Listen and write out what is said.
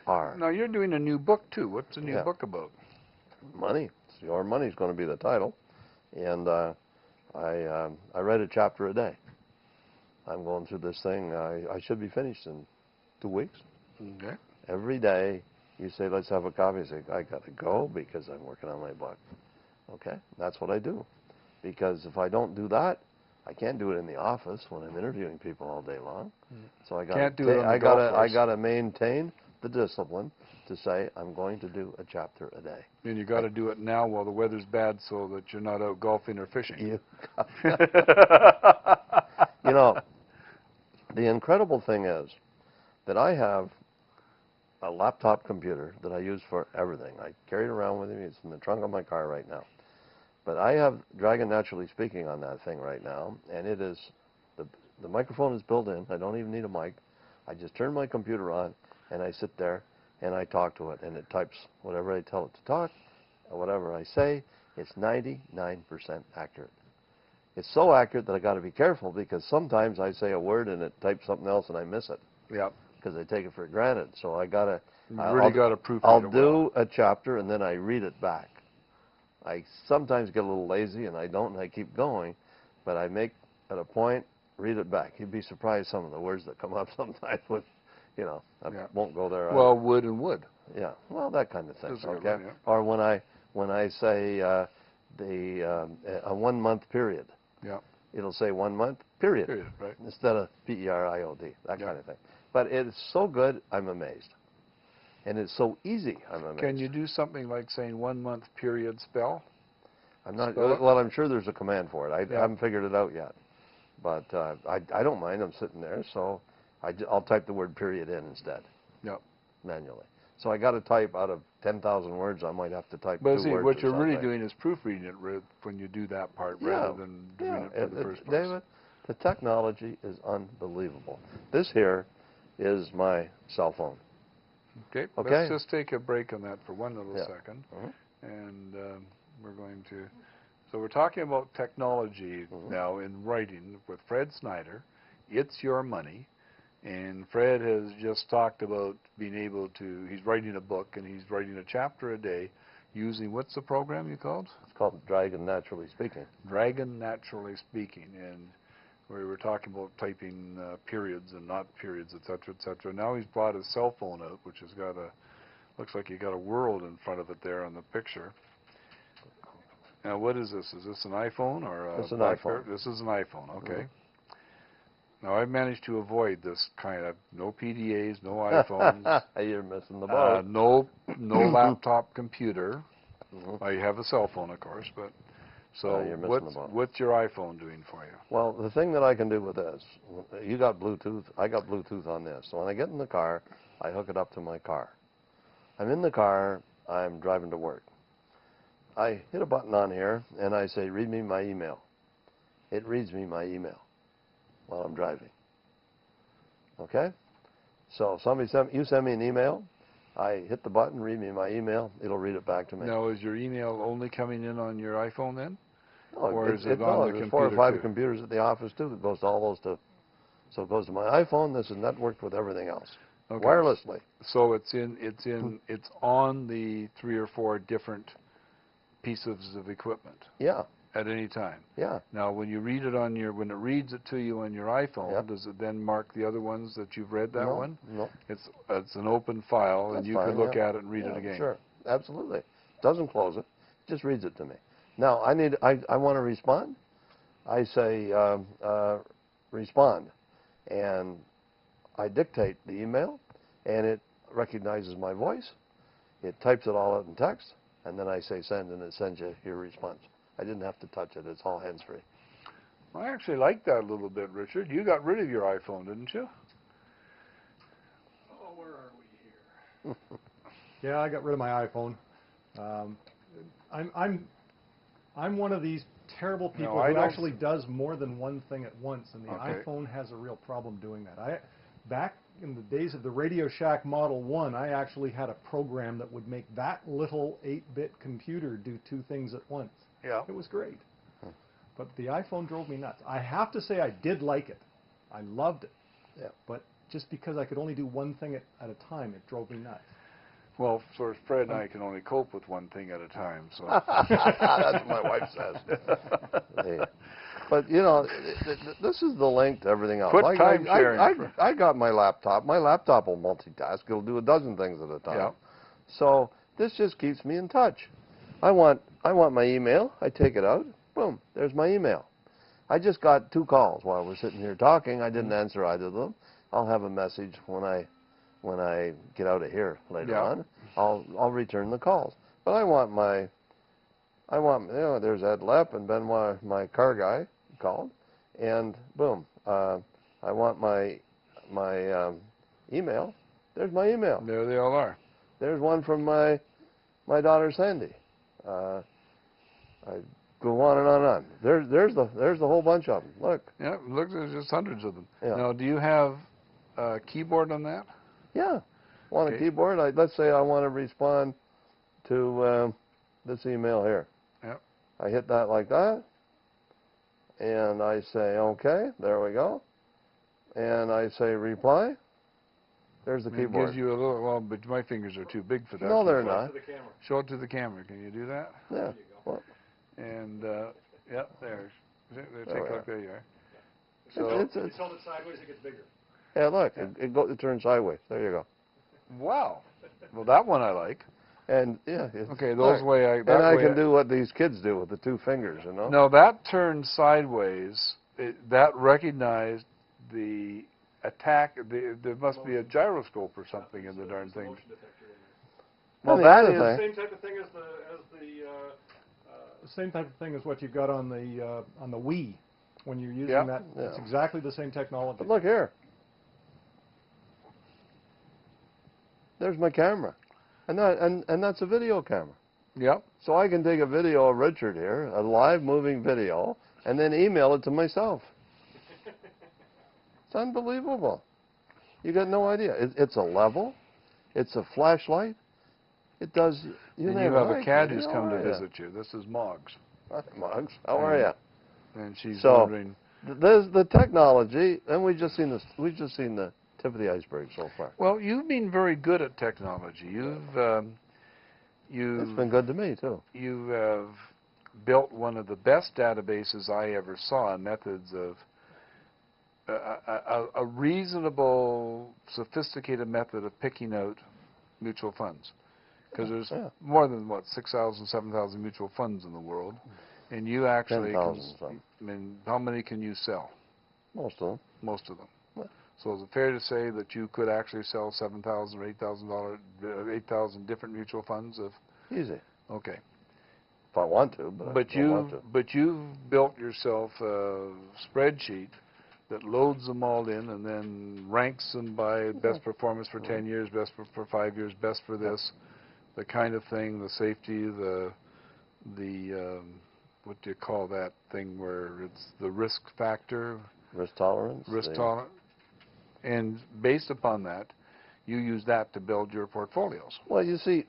are. Now, you're doing a new book, too. What's the new Yeah. book about? Money. Your Money is going to be the title. And I write a chapter a day. I'm going through this thing. I should be finished in 2 weeks. Okay. Every day you say, let's have a coffee. I say, I got to go because I'm working on my book. Okay? That's what I do. Because if I don't do that, I can't do it in the office when I'm interviewing people all day long. So I Can't do it on the golf course. I got to maintain the discipline to say I'm going to do a chapter a day. And you got to do it now while the weather's bad so that you're not out golfing or fishing. You know, the incredible thing is that I have a laptop computer that I use for everything. I carry it around with me. It's in the trunk of my car right now. But I have Dragon Naturally Speaking on that thing right now, and it is, the microphone is built in. I don't even need a mic. I just turn my computer on, and I sit there, and I talk to it, and it types whatever I tell it to talk, or whatever I say. It's 99% accurate. It's so accurate that I got to be careful because sometimes I say a word and it types something else and I miss it. Yeah. Because I take it for granted. So I got to. You really got to proofread I'll it do a chapter and then I read it back. I sometimes get a little lazy and I don't, and I keep going, but I make at a point, read it back. You'd be surprised some of the words that come up sometimes with, I won't go there. Well, would and would. Yeah, well, that kind of thing. That's a good Okay. one, yeah. Or when I say a 1 month period. Yeah. It'll say 1 month period. Period, right. Instead of period, that Yeah. kind of thing. But it's so good, I'm amazed. And it's so easy, I'm amazed. Can you do something like saying 1 month period spell? I'm not. Spell it? Well, I'm sure there's a command for it. I Yeah. haven't figured it out yet. But I don't mind. I'm sitting there, so I'll type the word period in instead. Yep. Manually. So I got to type out of 10,000 words. I might have to type But 2 see, words. what or you're really something. doing is proofreading it when you do that part Yeah. rather than doing it for the first place. David, the technology is unbelievable. This here is my cell phone. Okay. Okay. Let's just take a break on that for one little Yeah. second. Mhm. And we're going to... So we're talking about technology now in writing with Fred Snyder. It's Your Money. And Fred has just talked about being able to... He's writing a book, and he's writing a chapter a day using... What's the program you called? It's called Dragon Naturally Speaking. Dragon Naturally Speaking. And we were talking about typing periods and not periods, et cetera, et cetera. Now he's brought his cell phone out, which has got a... Looks like you got a world in front of it there on the picture. Now, what is this? Is this an iPhone or a It's an BlackBerry? iPhone. This is an iPhone, okay. Now, I've managed to avoid this kind of no PDAs, no iPhones. You're missing the boat. No laptop computer. I have a cell phone, of course, but... So You're missing the boat. what's your iPhone doing for you? Well, the thing that I can do with this, you got Bluetooth, I got Bluetooth on this. So when I get in the car, I hook it up to my car. I'm in the car, I'm driving to work. I hit a button on here, and I say, read me my email. It reads me my email while I'm driving. Okay? So you send me an email, I hit the button, read me my email, it'll read it back to me. Now, is your email only coming in on your iPhone then? No, Or is it on the there's 4 or computer 5 too? computers at the office too. It goes to all those too. So it goes to my iPhone. This is networked with everything else, Okay. wirelessly. So it's on the 3 or 4 different pieces of equipment Yeah, at any time. yeah. Now, when you read it when it reads it to you on your iPhone, Yep. does it then mark the other ones that you've read that No, one? no. It's an open file, and That's you fine, can look yeah. at it and read it Yeah, again. Sure, absolutely. Doesn't close it, just reads it to me. Now I want to respond. I say respond, and I dictate the email, and it recognizes my voice. It types it all out in text, and then I say send, and it sends you your response. I didn't have to touch it. It's all hands-free. I actually like that a little bit, Richard. You got rid of your iPhone, didn't you? Oh, where are we here? Yeah, I got rid of my iPhone. I'm one of these terrible people I who don't- actually does more than one thing at once, and the Okay. iPhone has a real problem doing that. Back in the days of the Radio Shack Model 1, I actually had a program that would make that little 8-bit computer do 2 things at once. Yeah. It was great. But the iPhone drove me nuts. I have to say I did like it. I loved it. Yeah. But just because I could only do one thing at a time, it drove me nuts. Well, sort of Fred and I can only cope with one thing at a time, so. That's what my wife says. Yeah. But, you know, this is the link to everything else. Quit time sharing. I got my laptop. My laptop will multitask. It'll do a dozen things at a time. Yeah. So this just keeps me in touch. I want my email. I take it out. Boom. There's my email. I just got 2 calls while we're sitting here talking. I didn't answer either of them. I'll have a message when I get out of here later on. I'll return the calls. But I want you know, there's Ed Lepp and Benoit, my car guy, called, and boom. I want my email. There's my email. There they all are. There's one from my daughter Sandy. I go on and on and on. There's the whole bunch of them. Look. Yeah, look, there's just hundreds of them. Yeah. Now, do you have a keyboard on that? Yeah. On a keyboard. Let's say I want to respond to this email here. Yep. I hit that like that, and I say OK. There we go. And I say reply. There's the keyboard. It gives you a little, well, but my fingers are too big for that. No, they're not. Show it to the camera. Can you do that? Yeah. Well, and, yep, there. Take a look. There you are. So If you tilt it sideways, it gets bigger. Yeah, look, it turns sideways. There you go. Wow. Well, that one I like. And yeah. Okay, those way I. And I can do what these kids do with the 2 fingers, you know. No, that turned sideways. That recognized the attack. There must be a gyroscope or something in the darn thing. Well, that is the same type of thing as the same type of thing as what you've got on the Wii when you're using that. Yeah. It's exactly the same technology. But look here. There's my camera, and that's a video camera. Yep. So I can take a video of Richard here, a live moving video, and then email it to myself. It's unbelievable. You got no idea. It's a level. It's a flashlight. It does. And you have a cat who's come to visit you. This is Moggs. Hi, Moggs. How are you? And she's So, wondering. There's the technology, and we've just seen the tip of the iceberg so far. Well, you've been very good at technology. It's been good to me too. You have built one of the best databases I ever saw on methods of a reasonable, sophisticated method of picking out mutual funds. Because there's more than, 6,000, 7,000 mutual funds in the world. And you actually 10,000. I mean, how many can you sell? Most of them. Most of them. Yeah. So is it fair to say that you could actually sell $7,000 or $8,000 different mutual funds of? Easy. Okay. If I want to, but I don't want to. But you've built yourself a spreadsheet that loads them all in and then ranks them by best performance for 10 years, best for 5 years, best for this, the kind of thing, the safety, the what do you call that thing where it's the risk factor? Risk tolerance. Risk tolerance. And based upon that, you use that to build your portfolios. Well, you see,